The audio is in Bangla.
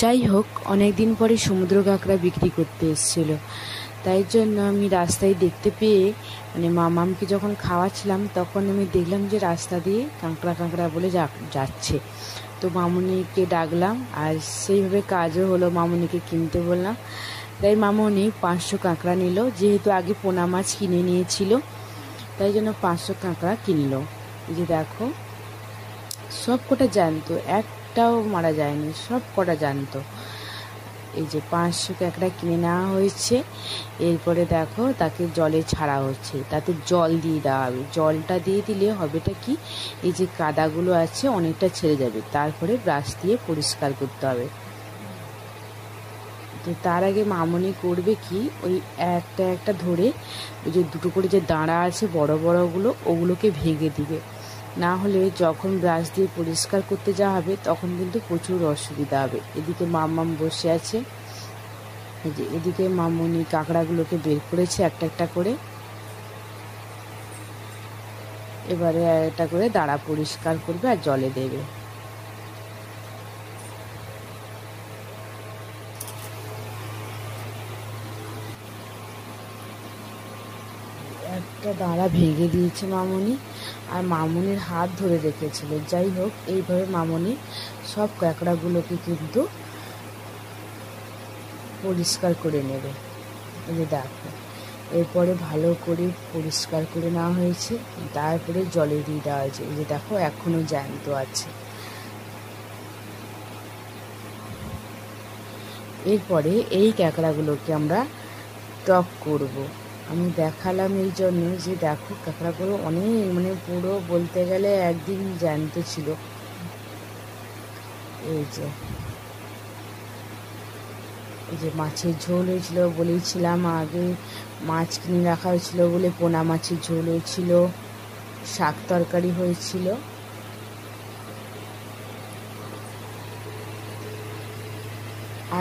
যাই হোক, অনেক দিন পরে সমুদ্র কাঁকড়া বিক্রি করতে এসেছিল, তাই জন্য আমি রাস্তায় দেখতে পেয়ে মামামকে যখন খাওয়াচ্ছিলাম তখন আমি দেখলাম যে রাস্তা দিয়ে কাঁকড়া কাঁকড়া বলে যাচ্ছে। তো মামুনিকে ডাকলাম আর সেইভাবে কাজও হলো, মামুনিকে কিনতে বললাম। তাই মামুনি 500 কাঁকড়া নিল, যেহেতু আগে পোনা মাছ কিনে নিয়েছিল তাই জন্য 500 কাঁকড়া কিনলো। এই যে দেখো, সব কটা জ্যান্ত, একটাও মারা যায়নি, সব কটা জ্যান্ত। এই যে 500 কাঁকড়া কিনে নেওয়া হয়েছে। এরপরে দেখো তাকে জলে ছাড়া হচ্ছে, তাতে জল দিয়ে দেওয়া হবে। জলটা দিয়ে দিলে হবেটা কি, এই যে কাদাগুলো আছে অনেকটা ছেড়ে যাবে, তারপরে ব্রাশ দিয়ে পরিষ্কার করতে হবে। তো তার আগে মামনি করবে কি, ওই একটা একটা ধরে ওই যে দুটো করে যে দাঁড়া আছে বড় বড়গুলো, ওগুলোকে ভেঙে দিবে। না হলে যখন ব্রাশ দিয়ে পরিষ্কার করতে যাওয়া হবে তখন কিন্তু প্রচুর অসুবিধা হবে। এদিকে মাম্মাম বসে আছে, এই যে এদিকে মামনি কাঁকড়াগুলোকে বের করেছে একটা একটা করে। এবারে একটা করে দাঁড়া পরিষ্কার করবে আর জলে দেবে। একটা দাঁড়া ভেঙে দিয়েছে মামনি, আর মামনির হাত ধরে রেখেছিল। যাই হোক, এইভাবে মামনি সব কাঁকড়াগুলোকে কিন্তু পরিষ্কার করে নেবে। এই যে দেখো, এরপরে ভালো করে পরিষ্কার করে নেওয়া হয়েছে, তারপরে জলে দিয়ে দেওয়া হয়েছে। এই যে দেখো, এখনো জ্যান্ত আছে। এরপরে এই কাঁকড়াগুলোকে আমরা টক করব। আমি দেখালাম এই জন্য যে দেখো, কাঁকড়াগুলো অনেক পুরো বলতে গেলে একদিন জ্যান্ত ছিল। এই যে মাছের ঝোল হয়েছিল, বলেছিলাম আগে মাছ কিনে রাখা হয়েছিল বলে পোনা মাছের ঝোল হয়েছিল, শাক তরকারি হয়েছিল।